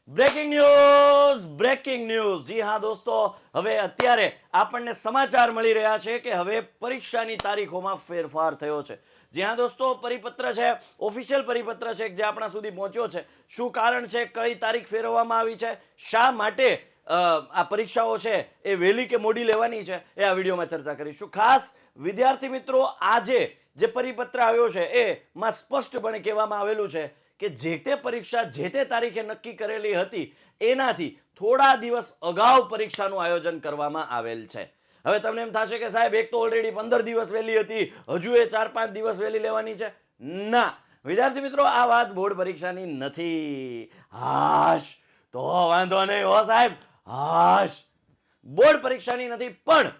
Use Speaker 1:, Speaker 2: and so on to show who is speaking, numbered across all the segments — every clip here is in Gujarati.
Speaker 1: બ્રેકિંગ ન્યૂઝ જી હા દોસ્તો, હવે અત્યારે આપણને સમાચાર મળી રહ્યા છે કે હવે પરીક્ષાની તારીખોમાં ફેરફાર થયો છે. જી હા દોસ્તો, પરિપત્ર છે, ઓફિશિયલ પરિપત્ર છે જે આપણા સુધી પહોંચ્યો છે. શું કારણ છે, કઈ તારીખ ફેરવવામાં આવી છે, શા માટે આ પરીક્ષાઓ છે એ વહેલી કે મોડી લેવાની છે, એ આ વિડીયોમાં ચર્ચા કરીશું. ખાસ વિદ્યાર્થી મિત્રો, આજે જે પરિપત્ર આવ્યો છે એમાં સ્પષ્ટપણે કહેવામાં આવેલું છે કે જે તે પરીક્ષા જે તે તારીખે નક્કી કરેલી હતી એનાથી થોડા દિવસ અગાઉ પરીક્ષાનું આયોજન કરવામાં આવેલ છે. હવે તમને એમ થશે કે સાહેબ, એક તો ઓલરેડી 15 દિવસ વહેલી હતી, હજુ એ 4-5 દિવસ વહેલી લેવાની છે. ના વિદ્યાર્થી મિત્રો, આ વાત બોર્ડ પરીક્ષાની નથી. હાશ, તો વાંધો નહીં હો સાહેબ, હાશ, બોર્ડ પરીક્ષાની નથી. પણ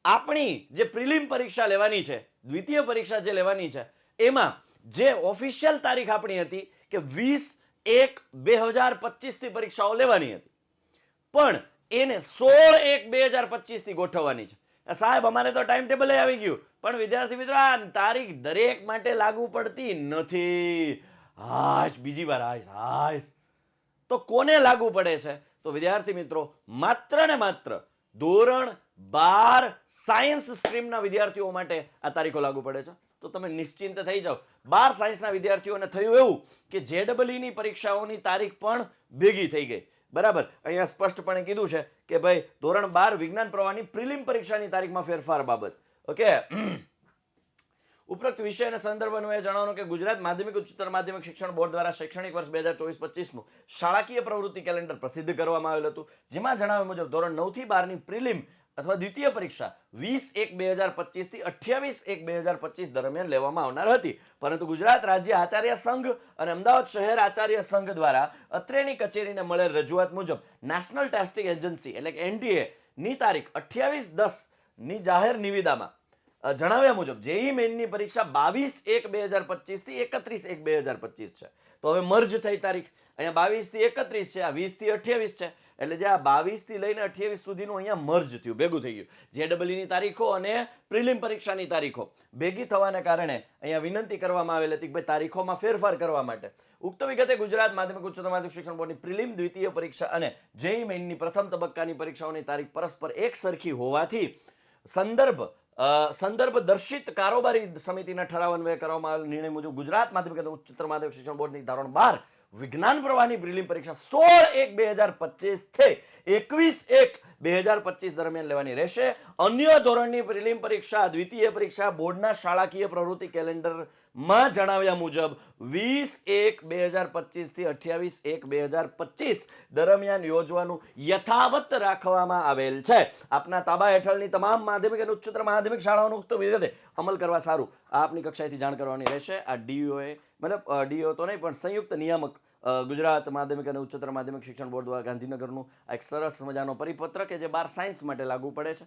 Speaker 1: આપણી જે પ્રિલિમ પરીક્ષા લેવાની છે, દ્વિતીય પરીક્ષા જે લેવાની છે, એમાં જે ઓફિશિયલ તારીખ આપણી હતી કે 20/1/2025 થી પરીક્ષાઓ લેવાની હતી, પણ એને 16/1/2025 થી ગોઠવવાની છે. સાહેબ, અમારે તો ટાઈમ ટેબલ આવી ગયું, પણ વિદ્યાર્થી મિત્રો, આ તારીખ દરેક માટે લાગુ પડતી નથી. હાશ, બીજી વાર હાશ હાશ. તો કોને લાગુ પડે છે? તો વિદ્યાર્થી મિત્રો, માત્ર ને માત્ર ધોરણ 12 સાયન્સ સ્ટ્રીમના વિદ્યાર્થીઓ માટે આ તારીખો લાગુ પડે છે. તો તમે નિશ્ચિંત થઈ જાઓ. 12 સાયન્સના વિદ્યાર્થીઓને થયું એવું કે જેડબલઈની પરીક્ષાઓની તારીખ પણ ભેગી થઈ ગઈ. બરાબર, અહીંયા સ્પષ્ટપણે કીધું છે કે ભાઈ ધોરણ 12 વિજ્ઞાન પ્રવાહની પ્રિલિમ પરીક્ષાની તારીખમાં ફેરફાર બાબત. ઓકે, ઉપરોક્ત વિષય અને સંદર્ભ અન્વયે જણાવવાનું કે ગુજરાત માધ્યમિક ઉચ્ચતર માધ્યમિક શિક્ષણ બોર્ડ દ્વારા શૈક્ષણિક વર્ષ 2024-25નું શાળાકીય પ્રવૃત્તિ કેલેન્ડર પ્રસિદ્ધ કરવામાં આવેલું હતું, જેમાં જણાવ્યા મુજબ ધોરણ 9 થી 12ની પ્રિલિમ અથવા દ્વિતીય પરીક્ષા 20/1/2025 થી 28/1/2025 દરમિયાન લેવામાં આવનાર હતી. પરંતુ ગુજરાત રાજ્ય આચાર્ય સંઘ અને અમદાવાદ શહેર આચાર્ય સંઘ દ્વારા અત્રેની કચેરીને મળેલ રજૂઆત મુજબ નેશનલ ટેસ્ટિંગ એજન્સી એટલે કે એનટીએ ની તારીખ 28/10ની જાહેર નિવિદામાં જણાવ્યા મુજબ જેઈ મેઇનની પરીક્ષા 22/1/2025 થી 31/1/2025 છે. તો હવે મર્જ થઈ તારીખ, અહીંયા 22 થી 31 છે, આ 20 થી 28 છે, એટલે જે આ 22 થી લઈને 28 સુધીનું અહીંયા મર્જ થયું, ભેગું થઈ ગયું. જેડબલઈની તારીખો અને પ્રિલિમ પરીક્ષાની તારીખો ભેગી થવાને કારણે અહીંયા વિનંતી કરવામાં આવેલી હતી કે ભાઈ તારીખોમાં ફેરફાર કરવા માટે. ઉક્ત વિગતે ગુજરાત માધ્યમિક ઉચ્ચતર માધ્યમિક શિક્ષણ બોર્ડની પ્રિલિમ દ્વિતીય પરીક્ષા અને જેઈ મેઇનની પ્રથમ તબક્કાની પરીક્ષાઓની તારીખ પરસ્પર એક સરખી હોવાથી સંદર્ભ દર્શિત કારોબારી સમિતિના ઠરાવ અન્વયે કરવામાં આવેલ નિર્ણય મુજબ ગુજરાત માધ્યમિક અને ઉચ્ચતર માધ્યમિક શિક્ષણ બોર્ડની ધોરણ 12 વિજ્ઞાન પ્રવાહની પ્રિલિમ પરીક્ષા 16/1/2025 થી 21/1/2025 દરમિયાન લેવાની રહેશે. અન્ય ધોરણની પ્રિલિમ પરીક્ષા દ્વિતીય પરીક્ષા બોર્ડના શાળાકીય પ્રવૃત્તિ કેલેન્ડરમાં જણાવ્યા મુજબ 20/1/2025 થી 28/1/2025 દરમિયાન યોજવાનું યથાવત રાખવામાં આવેલ છે. આપના તાબા હેઠળની તમામ માધ્યમિક અને ઉચ્ચતર માધ્યમિક શાળાઓનો ઉક્ત વિગતે અમલ કરવા સારું આ આપની કક્ષાએથી જાણ કરવાની રહેશે. આ ડીઓએ મતલબ ડીઓ તો નહીં પણ સંયુક્ત નિયામક ગુજરાત માધ્યમિક અને ઉચ્ચતર માધ્યમિક શિક્ષણ બોર્ડ દ્વારા ગાંધીનગરનું એક સરસ મજાનો પરિપત્ર કે જે 12 સાયન્સ માટે લાગુ પડે છે.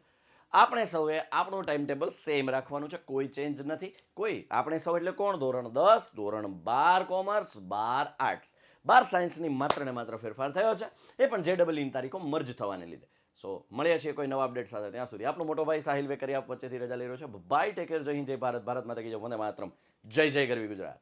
Speaker 1: આપણે સૌએ આપણું ટાઈમ ટેબલ સેમ રાખવાનું છે, કોઈ ચેન્જ નથી. આપણે સૌ એટલે કોણ? ધોરણ 10, ધોરણ 12 કોમર્સ, 12 આર્ટ્સ, 12 સાયન્સની માત્ર ને માત્ર ફેરફાર થયો છે, એ પણ જેડબલઈની તારીખો મર્જ થવાને લીધે. સો મળીએ છીએ કોઈ નવા અપડેટ સાથે. ત્યાં સુધી આપણો મોટો ભાઈ સાહિલ વેકરિયા વચ્ચેથી રજા લઈ રહ્યો છે. બાય, ટેક કેર, જય હિન્દ, જય ભારત, ભારત માતા કી જય, વંદે માતરમ, જય જય ગરવી ગુજરાત.